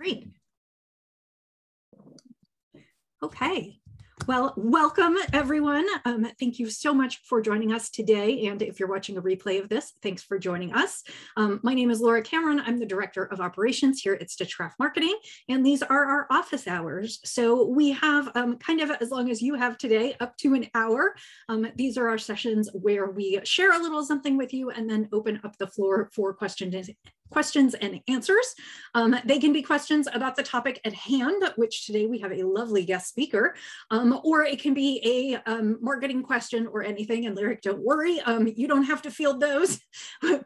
Great. Okay. Well, welcome everyone. Thank you so much for joining us today. And if you're watching a replay of this, thanks for joining us. My name is Laura Cameron. I'm the Director of Operations here at Stitchcraft Marketing, and these are our office hours. So we have kind of as long as you have today, up to an hour. These are our sessions where we share a little something with you and then open up the floor for questions and answers. They can be questions about the topic at hand, which today we have a lovely guest speaker, or it can be a marketing question or anything. And Lyric, don't worry, you don't have to field those.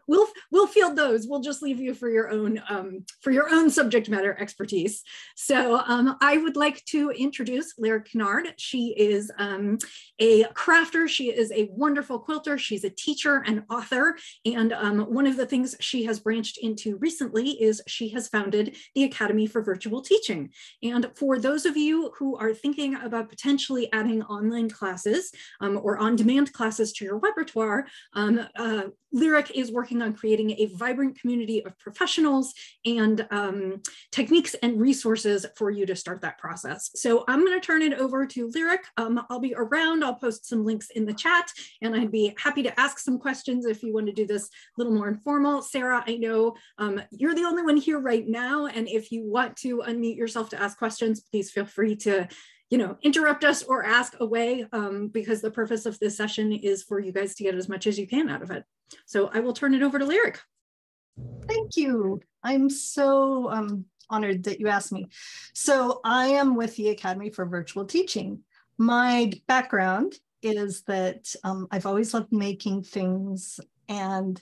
We'll field those. We'll just leave you for your own subject matter expertise. So I would like to introduce Lyric Kinard. She is a crafter. She is a wonderful quilter. She's a teacher and author. And one of the things she has branched into recently is she has founded the Academy for Virtual Teaching. And for those of you who are thinking about potentially adding online classes or on-demand classes to your repertoire, Lyric is working on creating a vibrant community of professionals and techniques and resources for you to start that process. So I'm going to turn it over to Lyric. I'll be around. I'll post some links in the chat, and I'd be happy to ask some questions if you want to do this a little more informal. Sarah, I know you're the only one here right now, and if you want to unmute yourself to ask questions, please feel free to interrupt us or ask away, because the purpose of this session is for you guys to get as much as you can out of it. So I will turn it over to Lyric. Thank you. I'm so honored that you asked me. So I am with the Academy for Virtual Teaching. My background is that I've always loved making things, and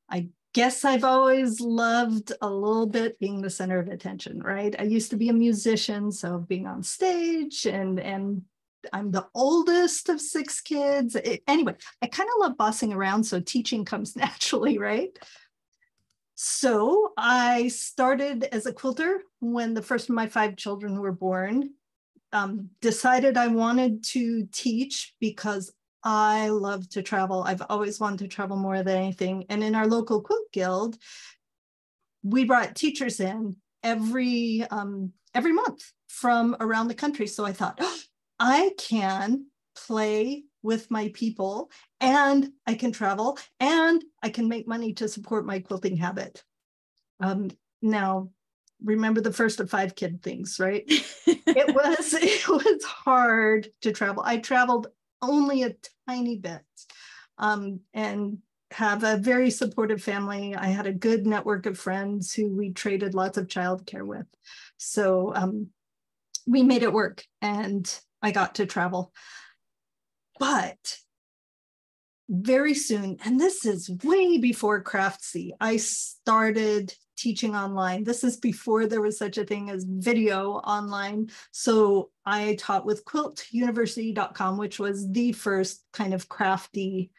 I guess I've always loved a little bit being the center of attention, right? I used to be a musician, so being on stage, and I'm the oldest of 6 kids. Anyway, I kind of love bossing around, so teaching comes naturally, right? So I started as a quilter when the first of my 5 children were born. Decided I wanted to teach because I love to travel. I've always wanted to travel more than anything. And in our local quilt guild, we brought teachers in every month from around the country. So I thought, oh, I can play with my people, and I can travel, and I can make money to support my quilting habit. Now, remember the first of 5 kid things, right? It was hard to travel. I traveled only a tiny bit, and have a very supportive family. I had a good network of friends who we traded lots of childcare with. So we made it work, and I got to travel. But very soon, and this is way before Craftsy, I started teaching online. This is before there was such a thing as video online. So I taught with quiltuniversity.com, which was the first kind of crafty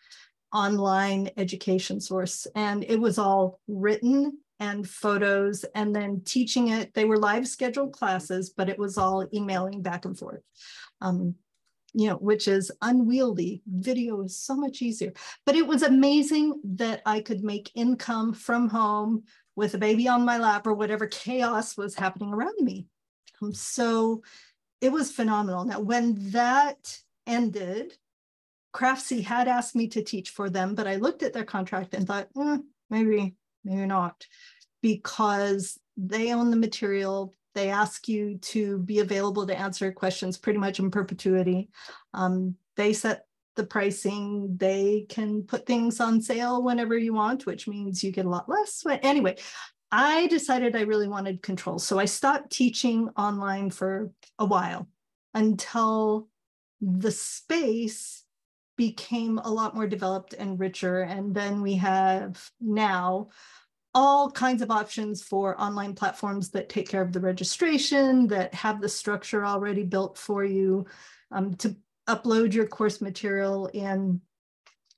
online education source. And it was all written and photos, and then teaching it. They were live scheduled classes, but it was all emailing back and forth. Which is unwieldy. Video is so much easier. But it was amazing that I could make income from home with a baby on my lap or whatever chaos was happening around me. So it was phenomenal. Now, when that ended, Craftsy had asked me to teach for them, but I looked at their contract and thought, maybe not, because they own the material. They ask you to be available to answer questions pretty much in perpetuity. They set the pricing. They can put things on sale whenever you want, which means you get a lot less. But anyway, I decided I really wanted control. So I stopped teaching online for a while until the space became a lot more developed and richer. And then we have now all kinds of options for online platforms that take care of the registration, that have the structure already built for you, to upload your course material, and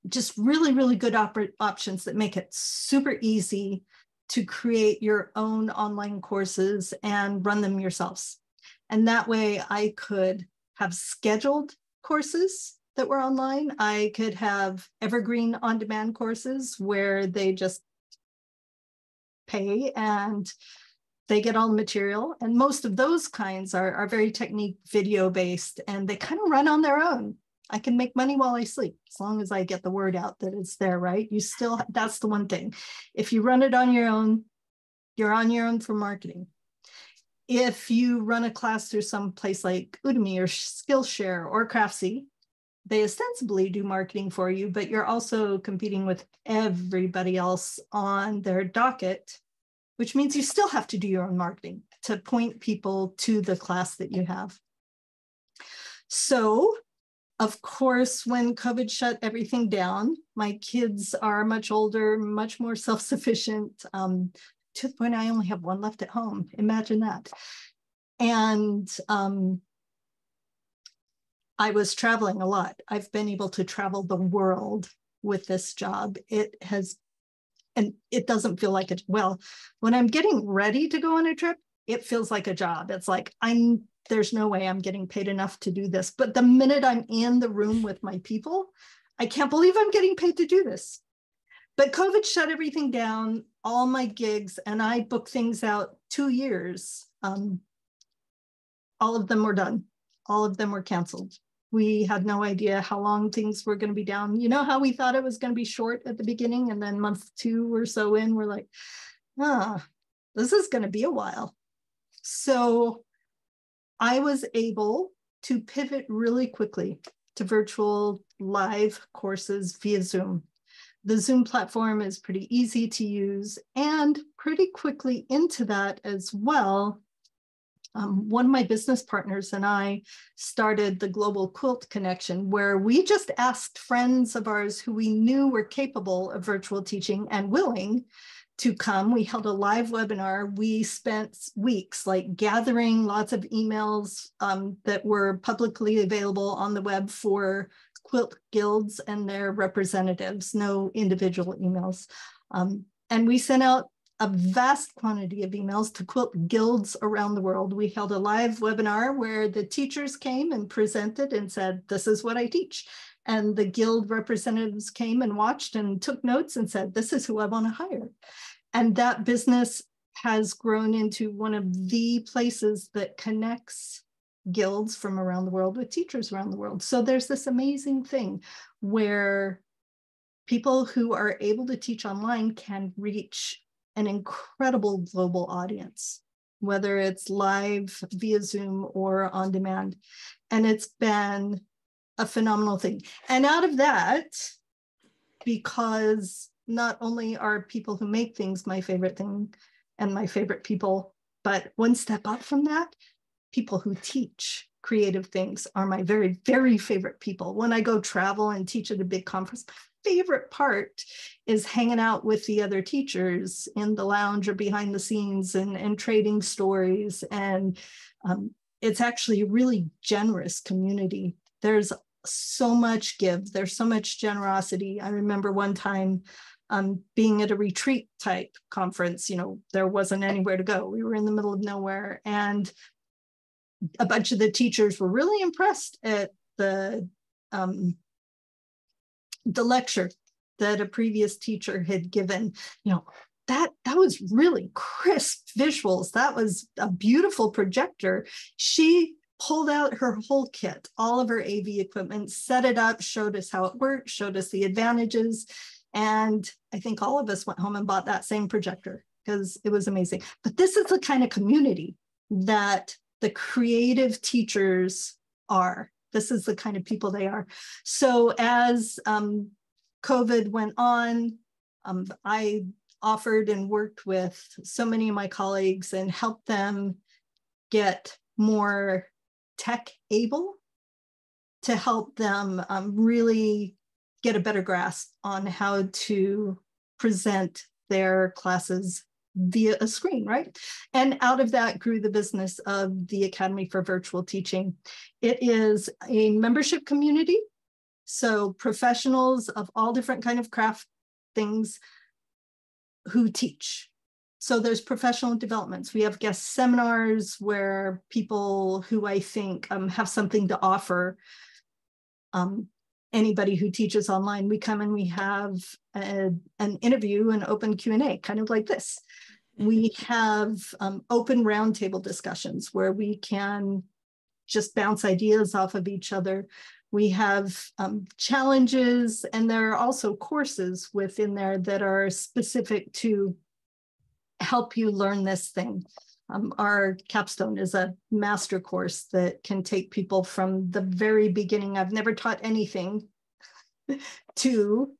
just really, really good options that make it super easy to create your own online courses and run them yourselves. And that way I could have scheduled courses that were online. I could have evergreen on-demand courses where they just pay and they get all the material, and most of those kinds are very technique video based, and they kind of run on their own. I can make money while I sleep, as long as I get the word out that it's there, right? You still, that's the one thing. If you run it on your own, you're on your own for marketing. If you run a class through some place like Udemy or Skillshare or Craftsy, they ostensibly do marketing for you, but you're also competing with everybody else on their docket, which means you still have to do your own marketing to point people to the class that you have. So, of course, when COVID shut everything down, my kids are much older, much more self-sufficient, to the point I only have one left at home. Imagine that. And I was traveling a lot. I've been able to travel the world with this job. It has, and it doesn't feel like it. Well, when I'm getting ready to go on a trip, it feels like a job. It's like, there's no way I'm getting paid enough to do this. But the minute I'm in the room with my people, I can't believe I'm getting paid to do this. But COVID shut everything down, all my gigs, and I booked things out 2 years. All of them were done. All of them were canceled. We had no idea how long things were going to be down. You know how we thought it was going to be short at the beginning, and then month 2 or so in, we're like, this is going to be a while. So I was able to pivot really quickly to virtual live courses via Zoom. The Zoom platform is pretty easy to use, and pretty quickly into that as well. One of my business partners and I started the Global Quilt Connection, where we just asked friends of ours who we knew were capable of virtual teaching and willing to come. We held a live webinar. We spent weeks like gathering lots of emails that were publicly available on the web for quilt guilds and their representatives, no individual emails. And we sent out a vast quantity of emails to quilt guilds around the world. We held a live webinar where the teachers came and presented and said, this is what I teach. And the guild representatives came and watched and took notes and said, this is who I want to hire. And that business has grown into one of the places that connects guilds from around the world with teachers around the world. So there's this amazing thing where people who are able to teach online can reach an incredible global audience, whether it's live via Zoom or on demand. And it's been a phenomenal thing. And out of that, because not only are people who make things my favorite thing and my favorite people, but one step up from that, people who teach creative things are my very, very favorite people. When I go travel and teach at a big conference, favorite part is hanging out with the other teachers in the lounge or behind the scenes and trading stories. And it's actually a really generous community. There's so much give. There's so much generosity. I remember one time being at a retreat type conference, there wasn't anywhere to go. We were in the middle of nowhere, and a bunch of the teachers were really impressed at the lecture that a previous teacher had given. That was really crisp visuals. That was a beautiful projector. She pulled out her whole kit, all of her AV equipment, set it up, showed us how it worked, showed us the advantages. And I think all of us went home and bought that same projector because it was amazing. But this is the kind of community that the creative teachers are. This is the kind of people they are. So as COVID went on, I offered and worked with so many of my colleagues and helped them get more tech able to help them really get a better grasp on how to present their classes via a screen, right? And out of that grew the business of the Academy for Virtual Teaching. It is a membership community. So professionals of all different kind of craft things who teach. So there's professional developments. We have guest seminars where people who I think have something to offer. Anybody who teaches online, we come and we have an interview, an open Q&A, kind of like this. We have open roundtable discussions where we can just bounce ideas off of each other. We have challenges, and there are also courses within there that are specific to help you learn this thing. Our capstone is a master course that can take people from the very beginning, I've never taught anything, to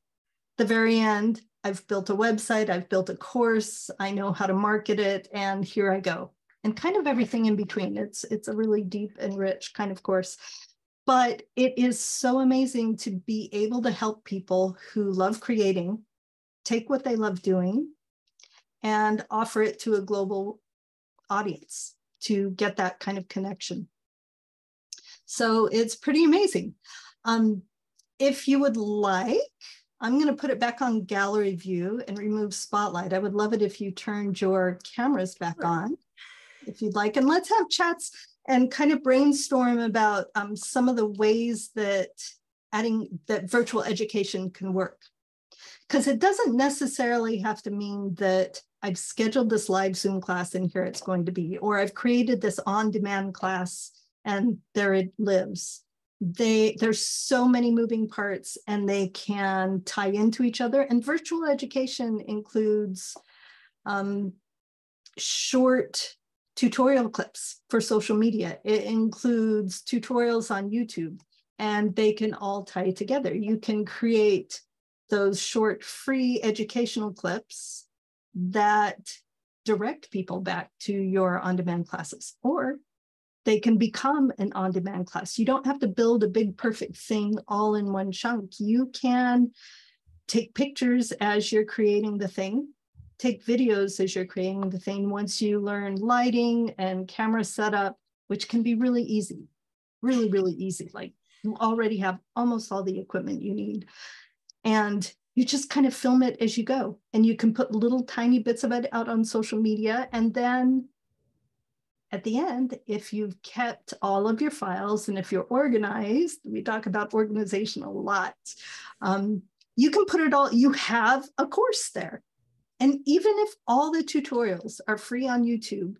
the very end. I've built a website, I've built a course, I know how to market it, and here I go. And kind of everything in between. It's a really deep and rich kind of course. But it is so amazing to be able to help people who love creating, take what they love doing, and offer it to a global audience to get that kind of connection. So it's pretty amazing. If you would like, I'm going to put it back on gallery view and remove spotlight. I would love it if you turned your cameras back on, if you'd like, and let's have chats and kind of brainstorm about some of the ways that that virtual education can work. Because it doesn't necessarily have to mean that I've scheduled this live Zoom class and here it's going to be, or I've created this on-demand class and there it lives. There's so many moving parts and they can tie into each other. And virtual education includes short tutorial clips for social media. It includes tutorials on YouTube, and they can all tie together. You can create those short free educational clips that direct people back to your on-demand classes, or they can become an on-demand class. You don't have to build a big perfect thing all in one chunk. You can take pictures as you're creating the thing, take videos as you're creating the thing. Once you learn lighting and camera setup, which can be really easy, really, really easy. Like you already have almost all the equipment you need. And you just kind of film it as you go. And you can put little tiny bits of it out on social media. And then at the end, if you've kept all of your files and if you're organized, we talk about organization a lot, you can put it all, you have a course there. And even if all the tutorials are free on YouTube,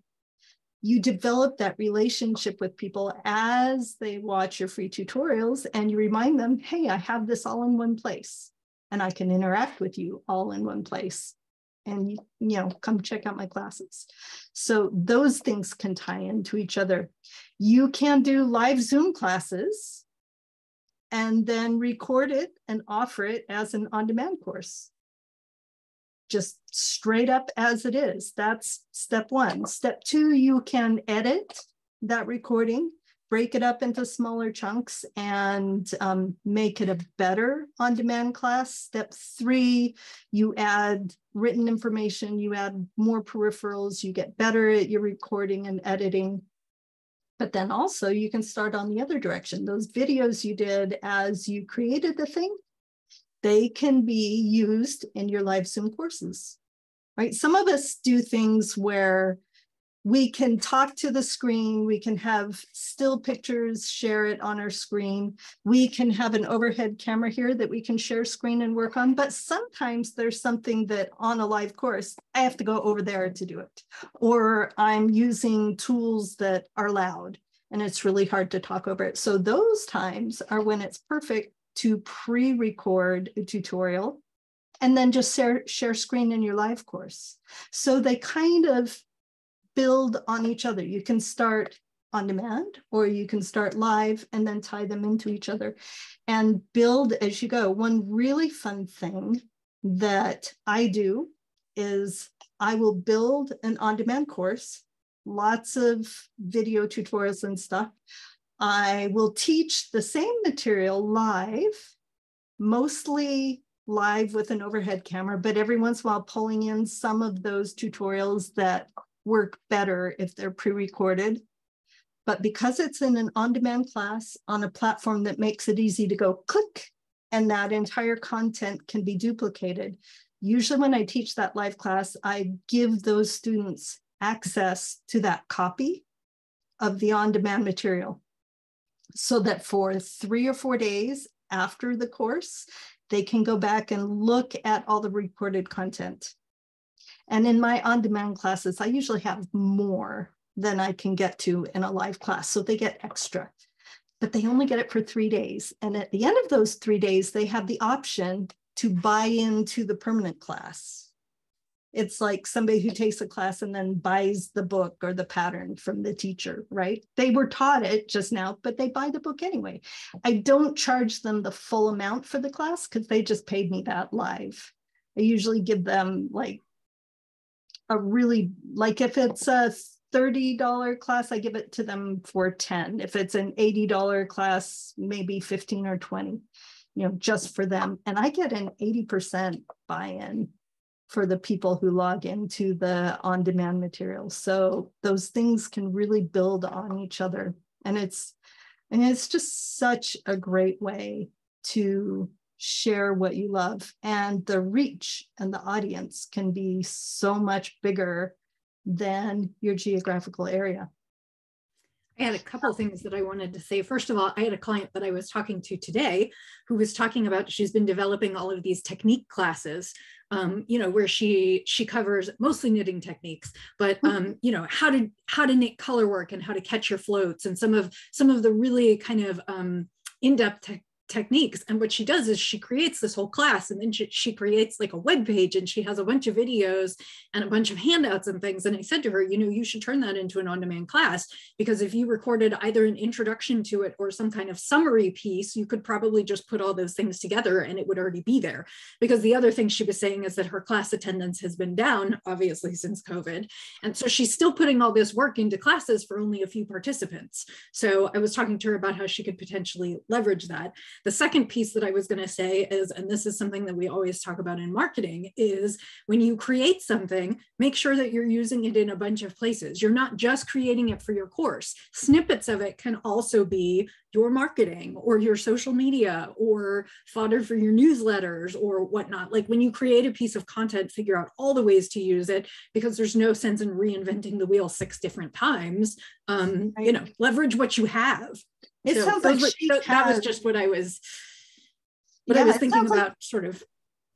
you develop that relationship with people as they watch your free tutorials, and you remind them, hey, I have this all in one place and I can interact with you all in one place. And you know, come check out my classes. So those things can tie into each other. You can do live Zoom classes and then record it and offer it as an on-demand course. Just straight up as it is. That's step one. Step two, you can edit that recording, break it up into smaller chunks, and make it a better on-demand class. Step three, you add written information, you add more peripherals, you get better at your recording and editing. But then also you can start on the other direction. Those videos you did as you created the thing, they can be used in your live Zoom courses, right? Some of us do things where we can talk to the screen, we can have still pictures, share it on our screen. We can have an overhead camera here that we can share screen and work on, but sometimes there's something that on a live course, I have to go over there to do it. Or I'm using tools that are loud and it's really hard to talk over it. So those times are when it's perfect to pre-record a tutorial and then just share screen in your live course. So they kind of build on each other. You can start on demand or you can start live and then tie them into each other and build as you go. One really fun thing that I do is I will build an on-demand course, lots of video tutorials and stuff. I will teach the same material live, mostly live with an overhead camera, but every once in a while pulling in some of those tutorials that work better if they're pre-recorded. But because it's in an on-demand class on a platform that makes it easy to go click, and that entire content can be duplicated. Usually when I teach that live class, I give those students access to that copy of the on-demand material so that for 3 or 4 days after the course, they can go back and look at all the recorded content. And in my on-demand classes, I usually have more than I can get to in a live class. So they get extra, but they only get it for 3 days. And at the end of those 3 days, they have the option to buy into the permanent class. It's like somebody who takes a class and then buys the book or the pattern from the teacher, right? They were taught it just now, but they buy the book anyway. I don't charge them the full amount for the class because they just paid me that live. I usually give them like a really, like if it's a $30 class, I give it to them for 10. If it's an $80 class, maybe 15 or 20, just for them. And I get an 80% buy-in for the people who log into the on-demand materials. So those things can really build on each other. And it's just such a great way to share what you love. And the reach and the audience can be so much bigger than your geographical area. I had a couple of things that I wanted to say. First of all, I had a client that I was talking to today who was talking about, she's been developing all of these technique classes, where she covers mostly knitting techniques, but how to knit color work and how to catch your floats and some of the really kind of in-depth techniques. And what she does is she creates this whole class, and then she creates like a web page, and she has a bunch of videos and a bunch of handouts and things. And I said to her, you should turn that into an on-demand class, because if you recorded either an introduction to it or some kind of summary piece, you could probably just put all those things together and it would already be there. Because the other thing she was saying is that her class attendance has been down, obviously, since COVID. And so she's still putting all this work into classes for only a few participants. So I was talking to her about how she could potentially leverage that. The second piece that I was going to say is, and this is something that we always talk about in marketing, is when you create something, make sure that you're using it in a bunch of places. You're not just creating it for your course. Snippets of it can also be your marketing or your social media or fodder for your newsletters or whatnot. Like when you create a piece of content, figure out all the ways to use it, because there's no sense in reinventing the wheel 6 different times. Leverage what you have. It sounds like that was just what I was thinking about, like sort of.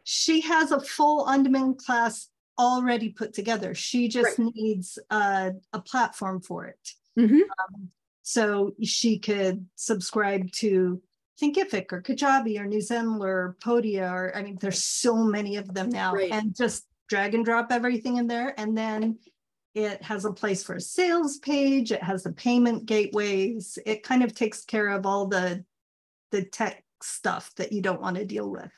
She has a full on-demand class already put together. She just needs a platform for it. Mm-hmm. So she could subscribe to Thinkific or Kajabi or Newzenl or Podia, or there's so many of them now, and just drag and drop everything in there. And then it has a place for a sales page. It has the payment gateways. It kind of takes care of all the tech stuff that you don't want to deal with.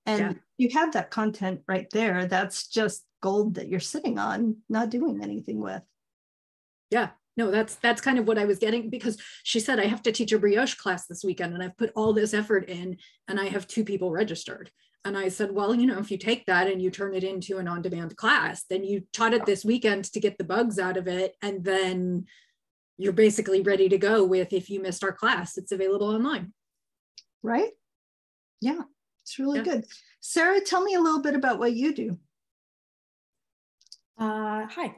And you have that content right there. That's just gold that you're sitting on, not doing anything with. Yeah. No, that's kind of what I was getting, because she said, I have to teach a brioche class this weekend and I've put all this effort in and I have 2 people registered. And I said, well, if you take that and you turn it into an on-demand class, then you taught it this weekend to get the bugs out of it. And then you're basically ready to go with, if you missed our class, it's available online. Right? Yeah, it's really good. Sarah, tell me a little bit about what you do. Hi,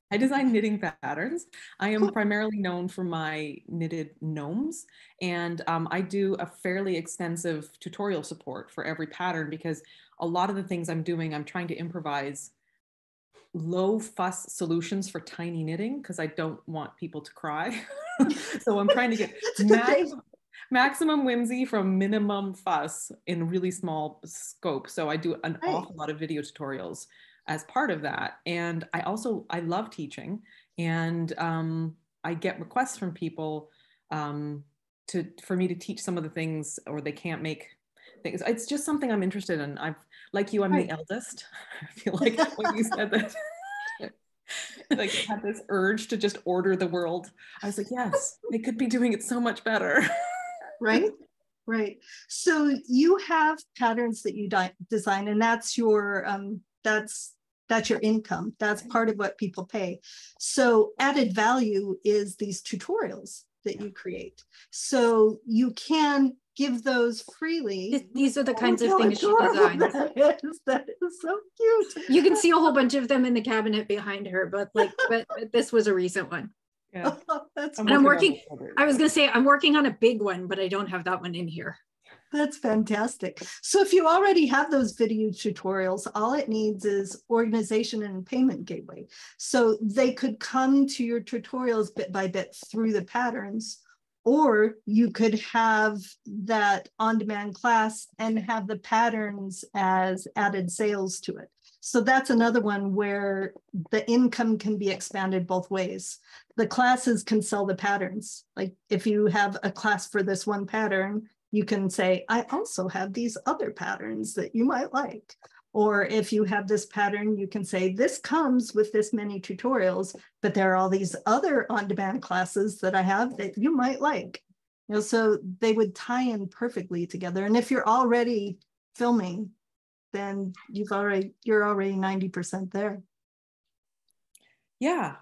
I design knitting patterns. I am primarily known for my knitted gnomes, and I do a fairly extensive tutorial support for every pattern, because a lot of the things I'm doing, I'm trying to improvise low fuss solutions for tiny knitting, because I don't want people to cry. So I'm trying to get maximum whimsy from minimum fuss in really small scope. So I do an awful lot of video tutorials as part of that. And I love teaching, and I get requests from people for me to teach some of the things, or they can't make things. It's just something I'm interested in. I'm the eldest. I feel like when you said that, like I had this urge to just order the world. I was like, yes, they could be doing it so much better. Right. So you have patterns that you design, and that's your that's your income. That's part of what people pay. So added value is these tutorials that you create. So you can give those freely. These are the kinds of things she designed. That is so cute. You can see a whole bunch of them in the cabinet behind her, but this was a recent one. Yeah. That's and I was going to say, I'm working on a big one, but I don't have that one in here. That's fantastic. So if you already have those video tutorials, all it needs is organization and payment gateway. So they could come to your tutorials bit by bit through the patterns, or you could have that on-demand class and have the patterns as added sales to it. So that's another one where the income can be expanded both ways. The classes can sell the patterns. Like if you have a class for this one pattern, you can say, I also have these other patterns that you might like. Or if you have this pattern, you can say, this comes with this many tutorials, but there are all these other on-demand classes that I have that you might like. You know, so they would tie in perfectly together. And if you're already filming, then you're already 90% there. Yeah.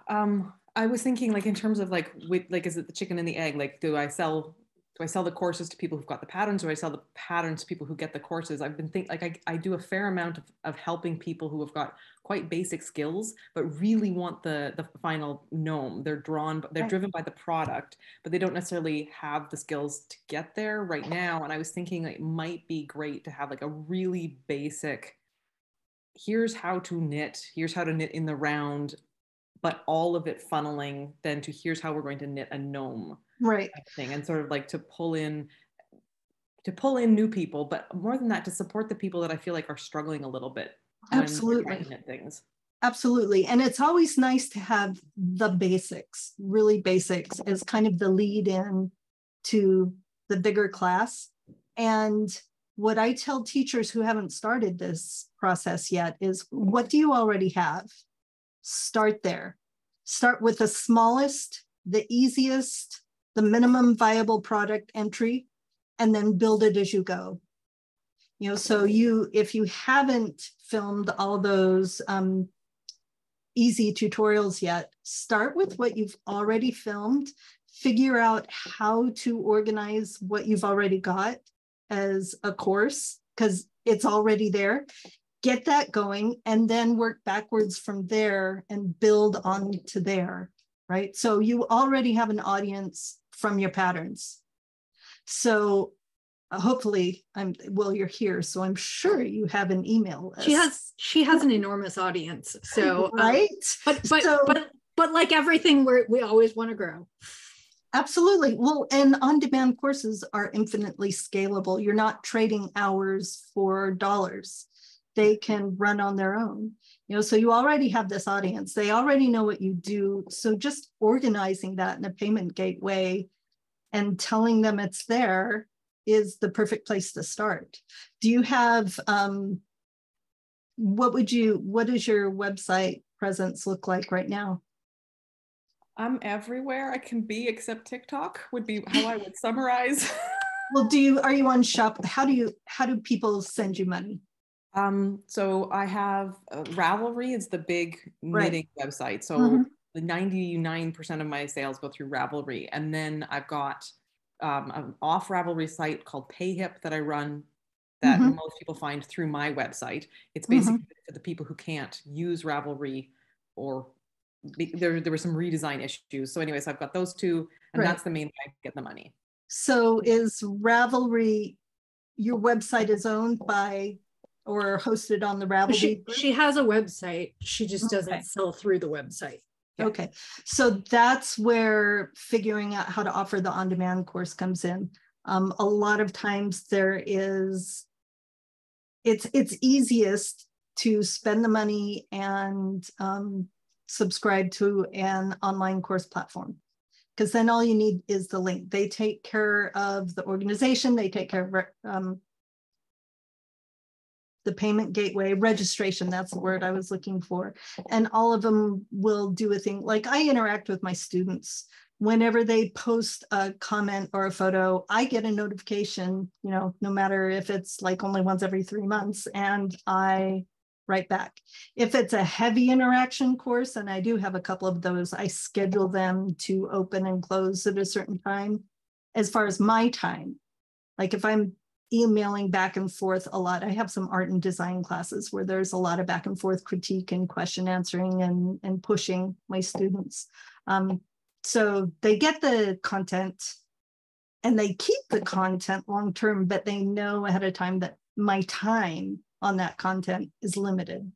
I was thinking like in terms of like, is it the chicken and the egg? Like, do I sell the courses to people who've got the patterns, or I sell the patterns to people who get the courses? I've been thinking like I do a fair amount of helping people who have got quite basic skills, but really want the final gnome. They're driven by the product, but they don't necessarily have the skills to get there right now. And I was thinking it might be great to have like a really basic, here's how to knit in the round, but all of it funneling then to here's how we're going to knit a gnome. Right. Thing, and sort of like to pull in new people, but more than that, to support the people that I feel like are struggling a little bit. Absolutely. Things. Absolutely. And it's always nice to have the basics, really basics, as kind of the lead in to the bigger class. And what I tell teachers who haven't started this process yet is, what do you already have? Start there. Start with the smallest, the easiest, the minimum viable product entry, and then build it as you go. You know, so if you haven't filmed all those easy tutorials yet, start with what you've already filmed, figure out how to organize what you've already got as a course, because it's already there. Get that going, and then work backwards from there and build on to there, right? So you already have an audience from your patterns. So hopefully, you're here, so I'm sure you have an email list. She has an enormous audience. So right. But like everything, we always want to grow. Absolutely. Well, and on-demand courses are infinitely scalable. You're not trading hours for dollars. They can run on their own. You know, so you already have this audience. They already know what you do. So just organizing that in a payment gateway and telling them it's there is the perfect place to start. Do you have, what does your website presence look like right now? I'm everywhere I can be except TikTok would be how I would summarize. Well, are you on Shop? How do people send you money? So I have Ravelry is the big knitting website. So the 99% of my sales go through Ravelry. And then I've got an off Ravelry site called PayHip that I run that most people find through my website. It's basically for the people who can't use Ravelry, or there were some redesign issues. So anyways, I've got those two, and that's the main way I get the money. So is Ravelry, your website is owned by or hosted on the Ravelry? She has a website. She just doesn't sell through the website. Yeah. Okay. So that's where figuring out how to offer the on-demand course comes in. A lot of times it's easiest to spend the money and subscribe to an online course platform, because then all you need is the link. They take care of the organization. They take care of the payment gateway, registration, that's the word I was looking for. And all of them will do a thing. Like I interact with my students. Whenever they post a comment or a photo, I get a notification, you know, no matter if it's like only once every 3 months, and I write back. If it's a heavy interaction course, and I do have a couple of those, I schedule them to open and close at a certain time. As far as my time, like if I'm emailing back and forth a lot, I have some art and design classes where there's a lot of back and forth critique and question answering and pushing my students. So they get the content and they keep the content long-term, but they know ahead of time that my time on that content is limited.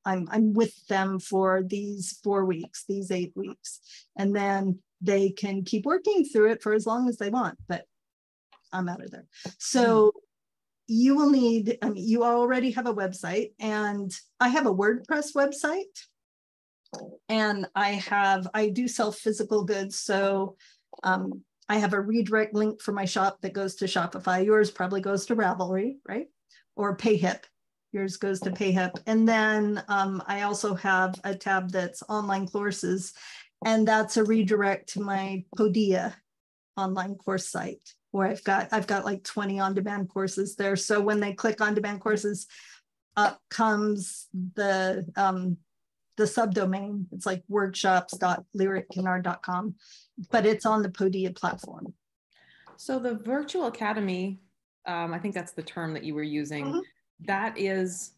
I'm with them for these 4 weeks, these 8 weeks, and then they can keep working through it for as long as they want, but I'm out of there. So you will need, I mean, you already have a website, and I have a WordPress website, and I do sell physical goods. So I have a redirect link for my shop that goes to Shopify. Yours probably goes to Ravelry, right? Or PayHip. Yours goes to PayHip. And then I also have a tab that's online courses, and that's a redirect to my Podia online course site, where I've got like 20 on-demand courses there. So when they click on-demand courses, up comes the subdomain. It's like workshops.lyrickinard.com, but it's on the Podia platform. So the virtual academy, I think that's the term that you were using. That is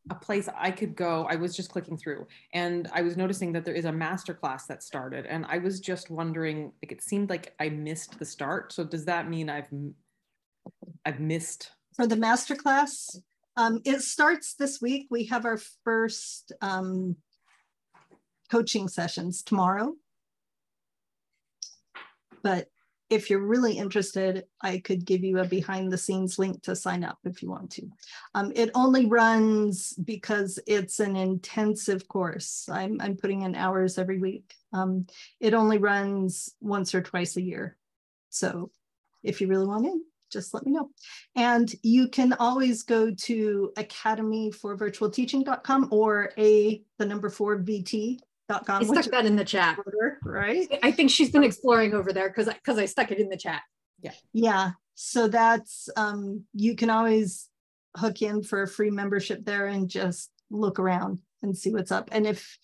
a place I could go. I was just clicking through, and I was noticing that there is a masterclass that started, and I was just wondering, like, it seemed like I missed the start. So does that mean I've missed? For the masterclass, it starts this week. We have our first coaching sessions tomorrow. But if you're really interested, I could give you a behind the scenes link to sign up if you want to. It only runs, because it's an intensive course, I'm putting in hours every week. It only runs once or twice a year. So if you really want in, just let me know. And you can always go to academyforvirtualteaching.com or the number 4VT.com. I stuck that in the chat. Right. I think she's been exploring over there because I stuck it in the chat. Yeah. So that's you can always hook in for a free membership there and just look around and see what's up. And if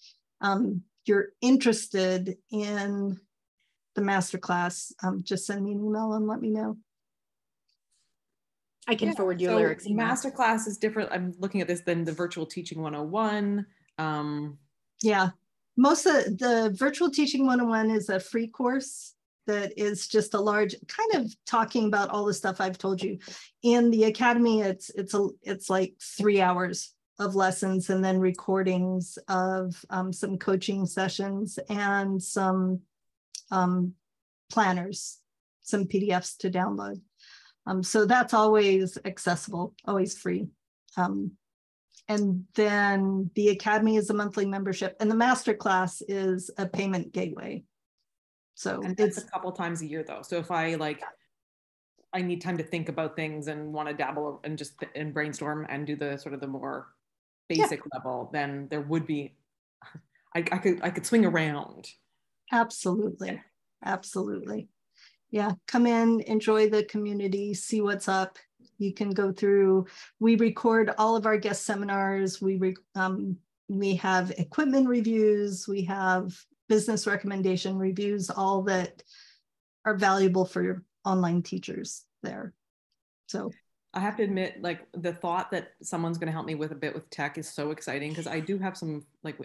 you're interested in the masterclass, just send me an email and let me know. I can forward you Lyric's email. Masterclass is different. I'm looking at this than the virtual teaching 101. Yeah. Most of the virtual teaching 101 is a free course that is just a large kind of talking about all the stuff I've told you. In the academy, it's like 3 hours of lessons, and then recordings of some coaching sessions and some planners, some PDFs to download. So that's always accessible, always free. And then the Academy is a monthly membership, and the masterclass is a payment gateway. So it's a couple times a year though. So if I need time to think about things and want to dabble and just brainstorm and do the sort of the more basic level, then there would be, I could swing around. Absolutely. Absolutely. Yeah. Come in, enjoy the community, see what's up. You can go through, we record all of our guest seminars. We have equipment reviews. We have business recommendation reviews, all that are valuable for your online teachers there. So I have to admit, like, the thought that someone's going to help me with a bit with tech is so exciting, because I do have some, like,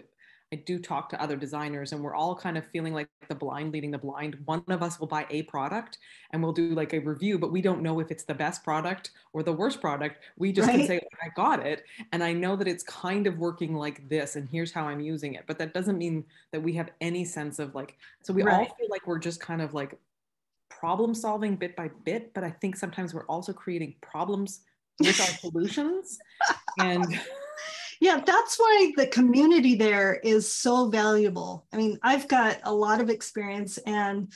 I do talk to other designers, and we're all kind of feeling like the blind leading the blind. One of us will buy a product and we'll do like a review, but we don't know if it's the best product or the worst product. We just can say, I got it, and I know that it's kind of working like this, and here's how I'm using it. But that doesn't mean that we have any sense of like, so we all feel like we're just kind of like problem solving bit by bit, but I think sometimes we're also creating problems with our solutions. And yeah, that's why the community there is so valuable. I mean, I've got a lot of experience, and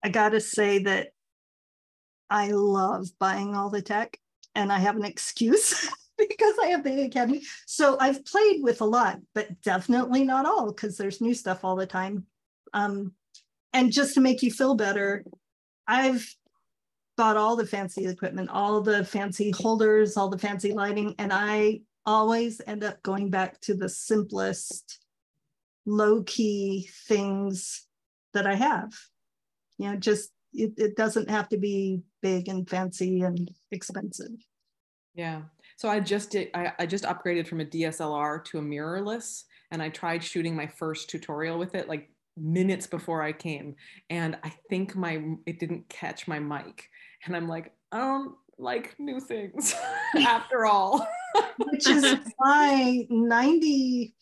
I got to say that I love buying all the tech, and I have an excuse because I have the Academy. So I've played with a lot, but definitely not all, because there's new stuff all the time. And just to make you feel better, I've bought all the fancy equipment, all the fancy holders, all the fancy lighting, and I always end up going back to the simplest, low-key things that I have. You know, just it doesn't have to be big and fancy and expensive. Yeah. So I just upgraded from a DSLR to a mirrorless, and I tried shooting my first tutorial with it like minutes before I came, and I think it didn't catch my mic, and I'm like, I don't like new things after all. Which is why 95%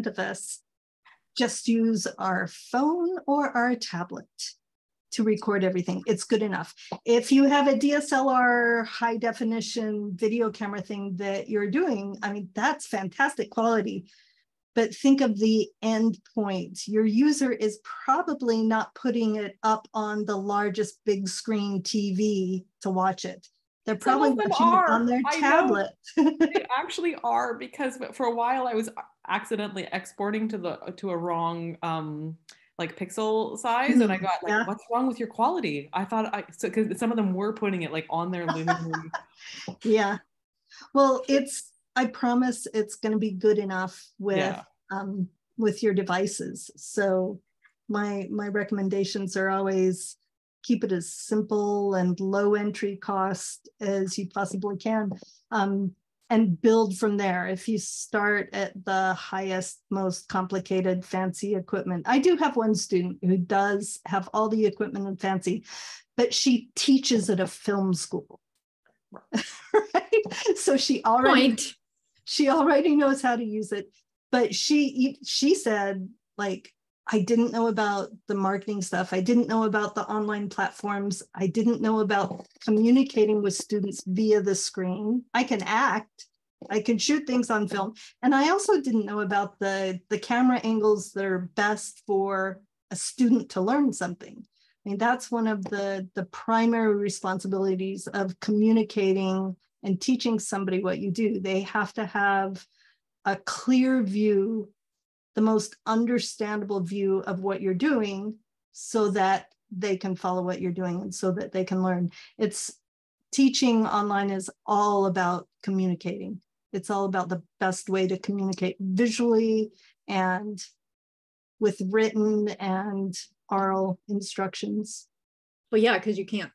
of us just use our phone or our tablet to record everything. It's good enough. If you have a DSLR high definition video camera thing that you're doing, I mean, that's fantastic quality. But think of the end point. Your user is probably not putting it up on the largest big screen TV to watch it. They're probably watching it on their tablet. They actually are, because for a while I was accidentally exporting to a wrong like pixel size, and I got like, what's wrong with your quality? I thought because some of them were putting it like on their living room. Yeah. Well, I promise it's going to be good enough with your devices. So my recommendations are always keep it as simple and low entry cost as you possibly can, and build from there. If you start at the highest, most complicated, fancy equipment. I do have one student who does have all the equipment and fancy, but she teaches at a film school. Right? So she already knows how to use it. But she said, like, I didn't know about the marketing stuff. I didn't know about the online platforms. I didn't know about communicating with students via the screen. I can act, I can shoot things on film. And I also didn't know about the camera angles that are best for a student to learn something. I mean, that's one of the primary responsibilities of communicating and teaching somebody what you do. They have to have a clear view, the most understandable view of what you're doing, so that they can follow what you're doing and so that they can learn. Teaching online is all about communicating. It's all about the best way to communicate visually and with written and oral instructions. Well, yeah, because you can't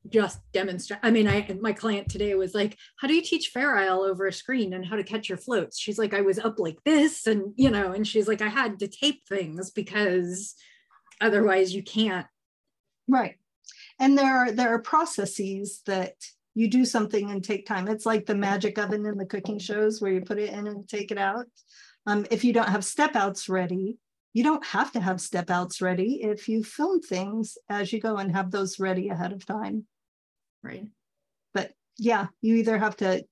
just demonstrate. I mean, my client today was like, how do you teach Fair Isle over a screen and how to catch your floats? She's like, I was up like this, and and she's like, I had to tape things because otherwise you can't. Right. And there are processes that you do something and take time. It's like the magic oven in the cooking shows where you put it in and take it out. If you don't have step outs ready, you don't have to have step outs ready if you film things as you go and have those ready ahead of time. Right. But yeah, you either have to,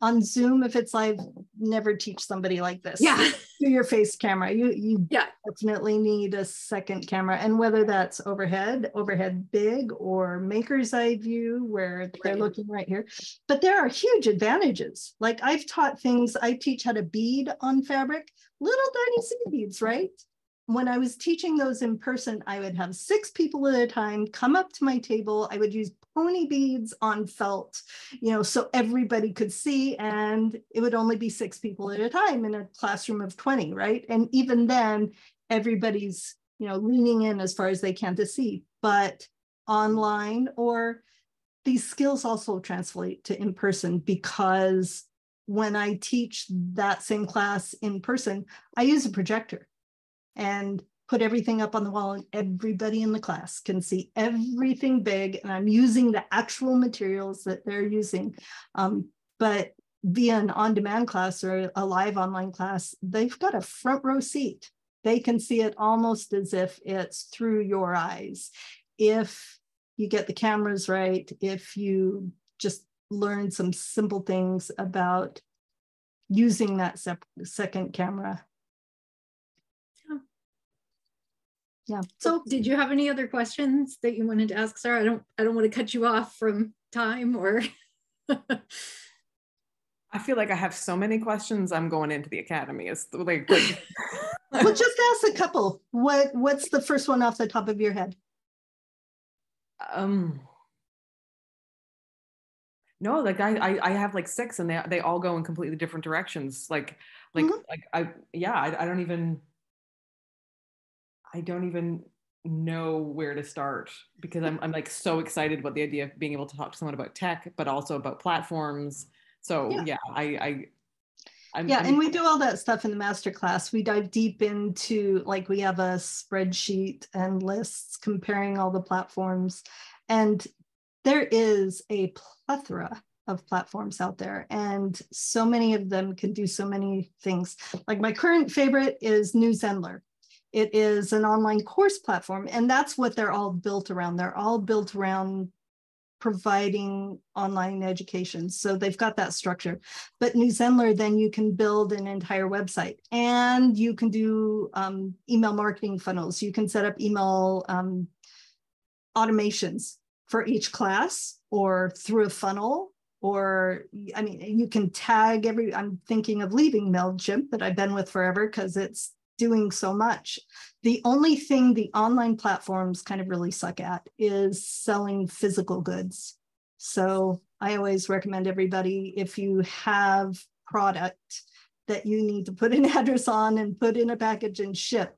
on Zoom, if it's live, never teach somebody like this. Yeah. Do your face camera. You definitely need a second camera. And whether that's overhead big, or maker's eye view where they're looking right here. But there are huge advantages. Like I've taught things, I teach how to bead on fabric, little tiny seed beads, right? When I was teaching those in person, I would have 6 people at a time come up to my table. I would use pony beads on felt, so everybody could see, and it would only be 6 people at a time in a classroom of 20, right? And even then, everybody's, leaning in as far as they can to see. But online, or these skills also translate to in person, because when I teach that same class in person, I use a projector and put everything up on the wall, and everybody in the class can see everything big, and I'm using the actual materials that they're using. But via an on-demand class or a live online class, they've got a front row seat. They can see it almost as if it's through your eyes. If you get the cameras right, if you just learn some simple things about using that second camera. Yeah. So did you have any other questions that you wanted to ask, Sarah? I don't want to cut you off from time, or I feel like I have so many questions. I'm going into the academy. It's like well, just ask a couple. What's the first one off the top of your head? No, like I have like 6, and they all go in completely different directions. I don't even know where to start, because I'm like so excited about the idea of being able to talk to someone about tech, but also about platforms. So And we do all that stuff in the masterclass. We dive deep into, like, we have a spreadsheet and lists comparing all the platforms. And there is a plethora of platforms out there, and so many of them can do so many things. Like, my current favorite is New Zenler. It is an online course platform, and that's what they're all built around. They're all built around providing online education. So they've got that structure. But New Zenler, then you can build an entire website, and you can do email marketing funnels. You can set up email automations for each class, or through a funnel, or, I mean, you can tag I'm thinking of leaving MailChimp that I've been with forever because it's doing so much. The only thing the online platforms kind of really suck at is selling physical goods. So I always recommend everybody, if you have product that you need to put an address on and put in a package and ship,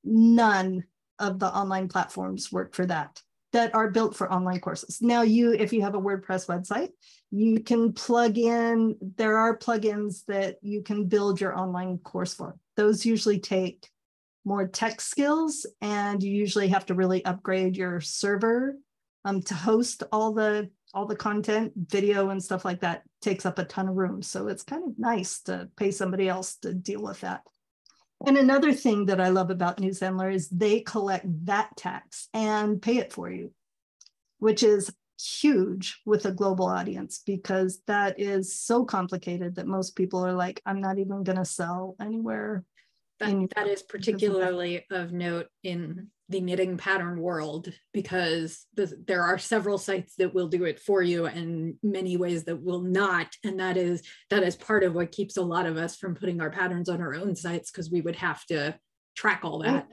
none of the online platforms work for that are built for online courses. Now, if you have a WordPress website, you can plug in, there are plugins that you can build your online course for. Those usually take more tech skills, and you usually have to really upgrade your server to host all the content, video and stuff like that. Takes up a ton of room. So it's kind of nice to pay somebody else to deal with that. And another thing that I love about New Zenler is they collect that tax and pay it for you, which is huge with a global audience, because that is so complicated that most people are like, I'm not even going to sell anywhere. That is particularly of note in the knitting pattern world, because there are several sites that will do it for you and many ways that will not. And that is part of what keeps a lot of us from putting our patterns on our own sites, because we would have to track all that.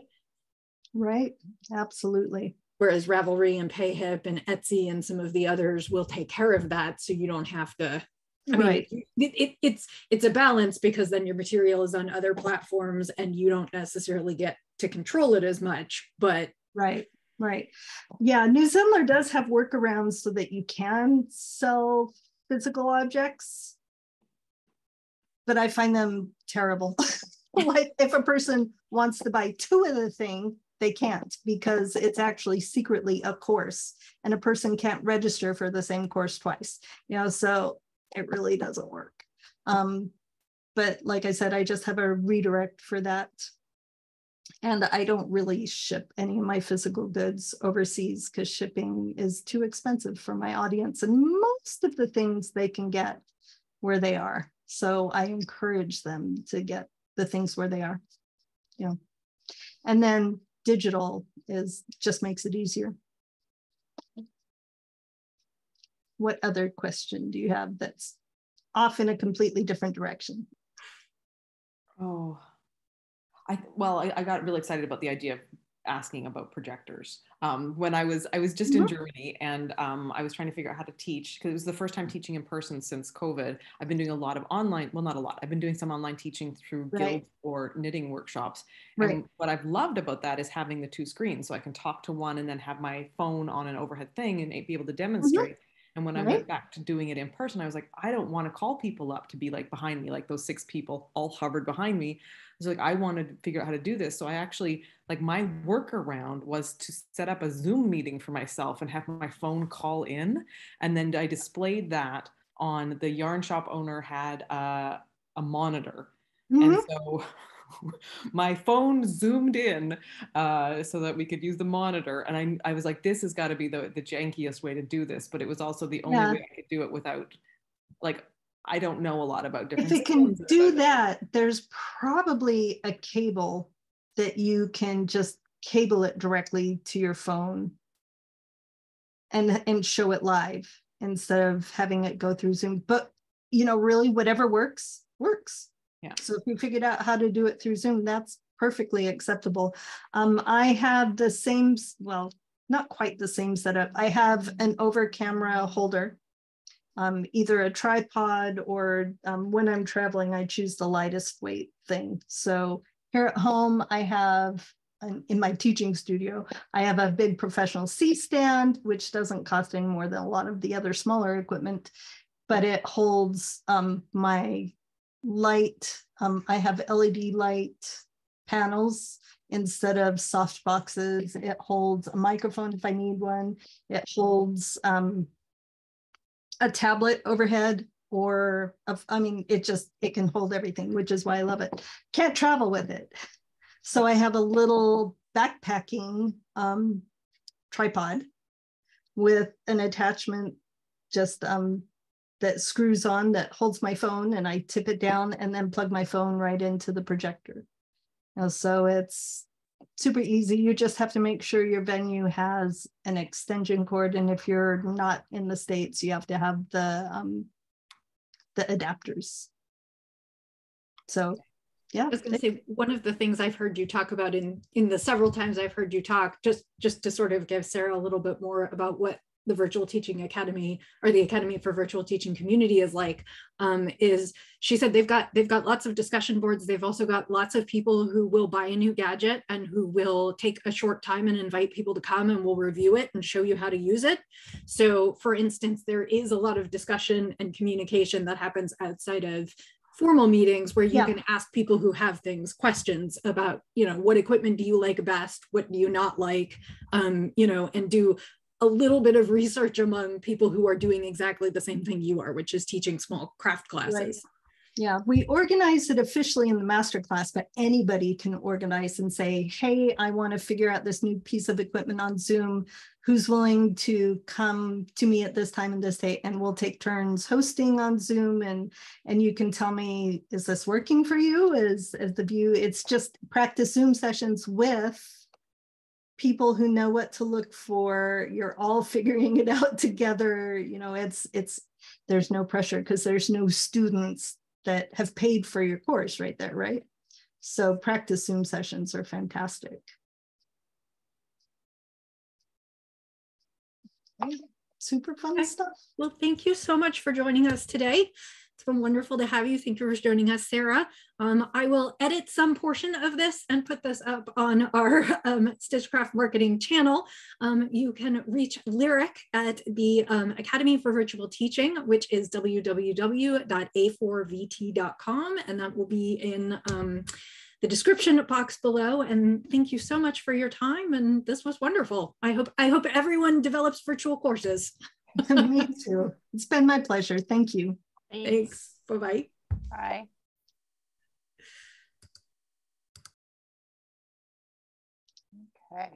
Right. Absolutely. Whereas Ravelry and PayHip and Etsy and some of the others will take care of that, so you don't have to. I mean, it's a balance, because then your material is on other platforms and you don't necessarily get to control it as much. But right. Yeah, New Zenler does have workarounds so that you can sell physical objects, but I find them terrible. Like, if a person wants to buy 2 of the thing, they can't, because it's actually secretly a course, and a person can't register for the same course twice. So it really doesn't work. But like I said, I just have a redirect for that. And I don't really ship any of my physical goods overseas, because shipping is too expensive for my audience, and most of the things they can get where they are. So I encourage them to get the things where they are. And then digital just makes it easier. What other question do you have that's off in a completely different direction? Oh, I got really excited about the idea of asking about projectors. When I was just in Germany, and I was trying to figure out how to teach, because it was the first time teaching in person since COVID. I've been doing a lot of online, well, not a lot. I've been doing some online teaching through guilds or knitting workshops. And what I've loved about that is having the 2 screens, so I can talk to one and then have my phone on an overhead thing and be able to demonstrate. And when I went back to doing it in person, I was like, I don't want to call people up to be like behind me, like those 6 people all hovered behind me. I was like, I wanted to figure out how to do this. So I actually, like, my workaround was to set up a Zoom meeting for myself and have my phone call in. And then I displayed that on, the yarn shop owner had a monitor. And so my phone zoomed in so that we could use the monitor. And I was like, this has got to be the jankiest way to do this. But it was also the only way I could do it without, like, I don't know a lot about different. If it can do that, there's probably a cable that you can just cable it directly to your phone and show it live, instead of having it go through Zoom. But really, whatever works. Yeah. So if you figured out how to do it through Zoom, that's perfectly acceptable. I have the same, well, not quite the same setup. I have an over camera holder, either a tripod, or when I'm traveling, I choose the lightest weight thing. So here at home, I have, in my teaching studio, I have a big professional C-stand, which doesn't cost any more than a lot of the other smaller equipment, but it holds my light. I have LED light panels instead of soft boxes. It holds a microphone if I need one. It holds a tablet overhead, or it can hold everything, which is why I love it. Can't travel with it. So I have a little backpacking tripod with an attachment just that screws on, that holds my phone, and I tip it down and then plug my phone right into the projector. So it's super easy. You just have to make sure your venue has an extension cord, and if you're not in the States, you have to have the adapters. So yeah. I was going to say, one of the things I've heard you talk about in the several times I've heard you talk, just to sort of give Sarah a little bit more about what the Virtual Teaching Academy, or the Academy for Virtual Teaching community is like, is she said they've got lots of discussion boards. They've also got lots of people who will buy a new gadget and who will take a short time and invite people to come, and will review it and show you how to use it. So for instance, there is a lot of discussion and communication that happens outside of formal meetings, where you can ask people who have questions about, what equipment do you like best? What do you not like? And do a little bit of research among people who are doing exactly the same thing you are, which is teaching small craft classes. Right. Yeah, we organize it officially in the master class, but anybody can organize and say, hey, I want to figure out this new piece of equipment on Zoom. Who's willing to come to me at this time and this date? And we'll take turns hosting on Zoom, and you can tell me, is this working for you? Is the view? It's just practice Zoom sessions with people who know what to look for. You're all figuring it out together. There's no pressure, because there's no students that have paid for your course right there, right? So practice Zoom sessions are fantastic. Super fun stuff. Well, thank you so much for joining us today. It's been wonderful to have you. Thank you for joining us, Sarah. I will edit some portion of this and put this up on our Stitchcraft marketing channel. You can reach Lyric at the Academy for Virtual Teaching, which is www.a4vt.com, and that will be in the description box below. And thank you so much for your time. And this was wonderful. I hope everyone develops virtual courses. Me too. It's been my pleasure. Thank you. Thanks. Bye-bye. Bye. Okay.